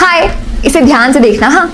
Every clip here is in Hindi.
हाय, इसे ध्यान से देखना। हाँ,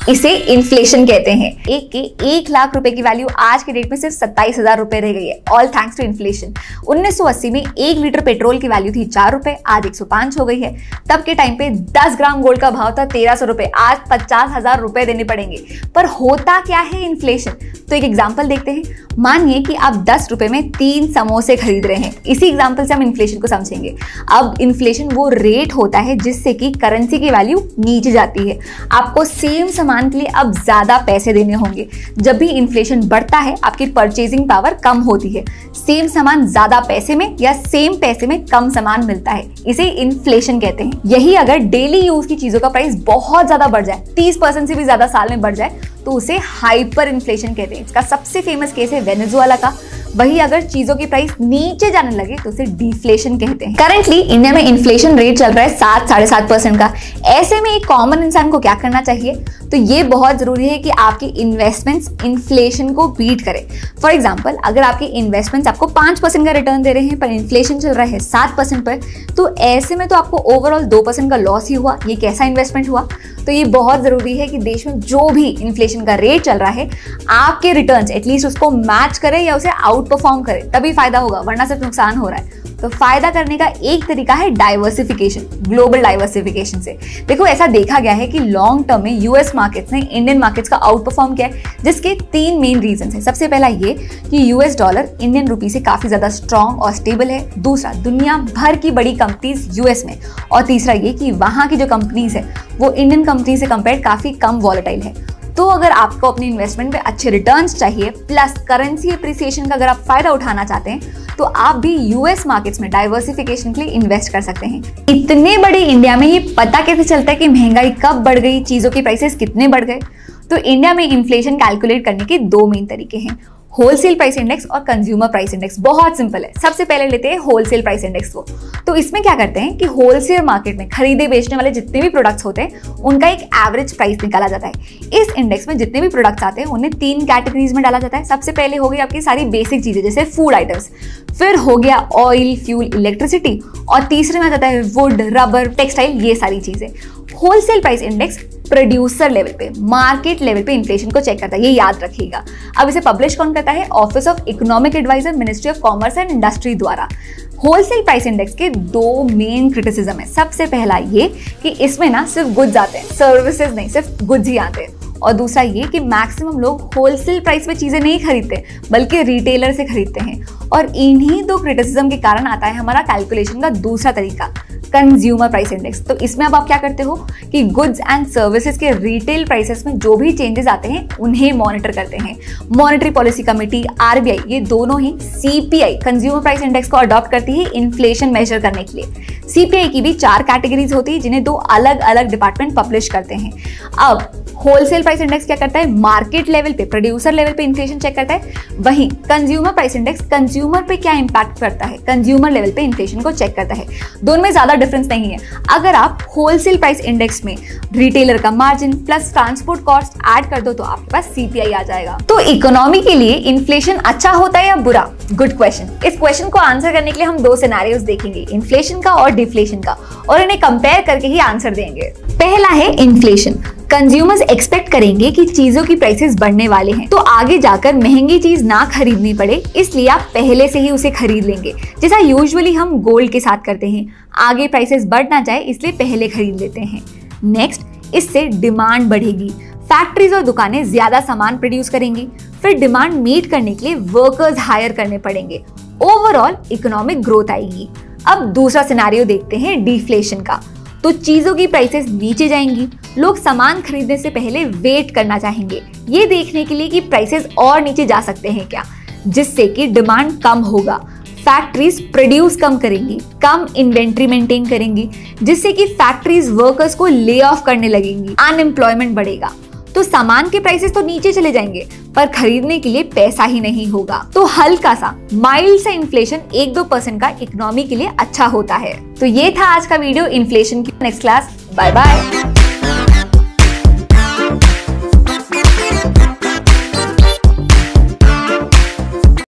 इसे इन्फ्लेशन कहते हैं। एक के 1 लाख रुपए की वैल्यू आज के डेट में सिर्फ 27,000 रुपए रह गई है, ऑल थैंक्स टू इन्फ्लेशन। 1980 में 1 लीटर पेट्रोल की वैल्यू थी 4 रुपए, आज 105 हो गई है। तब के टाइम पे 10 ग्राम गोल्ड का भाव था 1300 रुपए, आज 50,000 रुपए देने पड़ेंगे। पर होता क्या है इन्फ्लेशन? तो एक एग्जाम्पल देखते हैं। मानिए कि आप 10 रुपए में 3 समोसे खरीद रहे हैं। इसी एग्जाम्पल से हम इन्फ्लेशन को समझेंगे। अब इन्फ्लेशन वो रेट होता है जिससे कि करेंसी की वैल्यू नीचे जाती है। आपको सेम सामान के लिए अब ज्यादा पैसे देने होंगे। जब भी इन्फ्लेशन बढ़ता है, आपकी परचेजिंग पावर कम होती है। सेम सामान ज्यादा पैसे में या सेम पैसे में कम सामान मिलता है, इसे इन्फ्लेशन कहते हैं। यही अगर डेली यूज की चीजों का प्राइस बहुत ज्यादा बढ़ जाए, 30% से भी ज्यादा साल में बढ़ जाए, तो उसे हाइपर इन्फ्लेशन कहते हैं। इसका सबसे फेमस केस है वेनेजुएला का। वही अगर चीजों की प्राइस नीचे जाने लगे तो उसे डिफ्लेशन कहते हैं। करेंटली इंडिया में इन्फ्लेशन रेट चल रहा है 7-7.5% का। ऐसे में एक कॉमन इंसान को क्या करना चाहिए? तो ये बहुत जरूरी है कि आपकी इन्वेस्टमेंट्स इन्फ्लेशन को बीट करें। फॉर एग्जाम्पल, अगर आपके इन्वेस्टमेंट्स आपको 5% का रिटर्न दे रहे हैं पर इन्फ्लेशन चल रहा है 7% पर, तो ऐसे में तो आपको ओवरऑल 2% का लॉस ही हुआ। ये कैसा इन्वेस्टमेंट हुआ? तो ये बहुत जरूरी है कि देश में जो भी इन्फ्लेशन का रेट चल रहा है, आपके रिटर्न्स एटलीस्ट उसको मैच करें या उसे आउट परफॉर्म करें, तभी फायदा होगा, वरना सिर्फ नुकसान हो रहा है। तो फायदा करने का एक तरीका है डाइवर्सिफिकेशन, ग्लोबल डाइवर्सिफिकेशन से। देखो, ऐसा देखा गया है कि लॉन्ग टर्म में यूएस मार्केट्स ने इंडियन मार्केट्स का आउट परफॉर्म किया है, जिसके 3 मेन रीजन है। सबसे पहला ये कि यूएस डॉलर इंडियन रुपी से काफी ज्यादा स्ट्रॉन्ग और स्टेबल है। दूसरा, दुनिया भर की बड़ी कंपनीज यूएस में। और तीसरा ये कि वहां की जो कंपनीज है वो इंडियन कंपनी से कंपेयर काफी कम वॉलेटाइल है। तो अगर आपको अपनी इन्वेस्टमेंट में अच्छे रिटर्न्स चाहिए प्लस करेंसी एप्रिसिएशन का अगर आप फायदा उठाना चाहते हैं, तो आप भी यूएस मार्केट्स में डाइवर्सिफिकेशन के लिए इन्वेस्ट कर सकते हैं। इतने बड़े इंडिया में ये पता कैसे चलता है कि महंगाई कब बढ़ गई, चीजों के प्राइसेस कितने बढ़ गए? तो इंडिया में इन्फ्लेशन कैलकुलेट करने के 2 मेन तरीके हैं, होलसेल प्राइस इंडेक्स और कंज्यूमर प्राइस इंडेक्स। बहुत सिंपल है। सबसे पहले लेते हैं होलसेल प्राइस इंडेक्स को। तो इसमें क्या करते हैं कि होलसेल मार्केट में खरीदे बेचने वाले जितने भी प्रोडक्ट्स होते हैं उनका एक एवरेज प्राइस निकाला जाता है। इस इंडेक्स में जितने भी प्रोडक्ट्स आते हैं उन्हें 3 कैटेगरीज में डाला जाता है। सबसे पहले हो गई आपकी सारी बेसिक चीजें जैसे फूड आइटम्स, फिर हो गया ऑयल, फ्यूल, इलेक्ट्रिसिटी, और तीसरे में आ जाता है वुड, रबर, टेक्सटाइल, ये सारी चीजें। Wholesale price index producer level पे, मार्केट लेवल पे इन्फ्लेशन को चेक करता है, ये याद रखिएगा। अब इसे पब्लिश कौन करता है? Office of economic adviser, ministry of commerce and industry द्वारा। होलसेल प्राइस इंडेक्स के 2 मेन क्रिटिसिज्म है। सबसे पहला ये कि इसमें ना सिर्फ गुड्स आते हैं, सर्विसेज नहीं, सिर्फ गुड्स ही आते हैं। और दूसरा ये कि मैक्सिमम लोग होलसेल प्राइस पे चीजें नहीं खरीदते बल्कि रिटेलर से खरीदते हैं। और इन्हीं 2 क्रिटिसिज्म के कारण आता है हमारा कैलकुलेशन का दूसरा तरीका, कंज्यूमर प्राइस इंडेक्स। तो इसमें अब आप क्या करते हो कि गुड्स एंड सर्विसेज के रिटेल प्राइसेस में जो भी चेंजेस आते हैं उन्हें मॉनिटर करते हैं। मॉनेटरी पॉलिसी कमेटी, आरबीआई, ये दोनों ही सीपीआई कंज्यूमर प्राइस इंडेक्स को अडॉप्ट करती है इन्फ्लेशन मेजर करने के लिए। सीपीआई की भी 4 कैटेगरीज होती है जिन्हें 2 अलग अलग डिपार्टमेंट पब्लिश करते हैं। अब होलसेल प्राइस इंडेक्स क्या करता है? मार्केट लेवल पे, प्रोड्यूसर लेवल पे इन्फ्लेशन चेक करता है। वहीं कंज्यूमर प्राइस इंडेक्स कंज्यूमर पे क्या इंपैक्ट करता है, कंज्यूमर लेवल पे इन्फ्लेशन को चेक करता है। दोनों में ज्यादा डिफरेंस नहीं है। अगर आप होलसेल प्राइस इंडेक्स में रिटेलर का margin plus transport cost add कर दो तो आपके पास सीपीआई आ जाएगा। तो इकोनॉमी के लिए इन्फ्लेशन अच्छा होता है या बुरा? Good question. इस क्वेश्चन को आंसर करने के लिए हम 2 सिनेरियोस देखेंगे, इन्फ्लेशन का और डिफ्लेशन का, और इन्हें कंपेयर करके ही आंसर देंगे। पहला है इन्फ्लेशन। कंज्यूमर्स एक्सपेक्ट करेंगे कि चीजों की प्राइसेस बढ़ने वाले हैं, तो आगे जाकर महंगी चीज ना खरीदनी पड़े, इसलिए आप पहले से ही उसे खरीद लेंगे, जैसा यूजुअली हम गोल्ड के साथ करते हैं। आगे प्राइसेस बढ़ ना जाए इसलिए पहले खरीद लेते हैं। नेक्स्ट, इससे डिमांड बढ़ेगी, फैक्ट्रीज और दुकानें ज्यादा सामान प्रोड्यूस करेंगी, फिर डिमांड मीट करने के लिए वर्कर्स हायर करने पड़ेंगे, ओवरऑल इकोनॉमिक ग्रोथ आएगी। अब दूसरा सिनेरियो देखते हैं डिफ्लेशन का। तो चीजों की प्राइसेस नीचे जाएंगी, लोग सामान खरीदने से पहले वेट करना चाहेंगे, ये देखने के लिए कि प्राइसेस और नीचे जा सकते हैं क्या, जिससे कि डिमांड कम होगा। फैक्ट्रीज प्रोड्यूस कम करेंगी, कम इन्वेंट्री मेंटेन करेंगी, जिससे कि फैक्ट्रीज वर्कर्स को ले ऑफ करने लगेंगी, अनएम्प्लॉयमेंट बढ़ेगा। तो सामान के प्राइसेस तो नीचे चले जाएंगे पर खरीदने के लिए पैसा ही नहीं होगा। तो हल्का सा माइल्ड सा इन्फ्लेशन 1-2% का इकोनॉमी के लिए अच्छा होता है। तो ये था आज का वीडियो इन्फ्लेशन की। Next class, bye bye.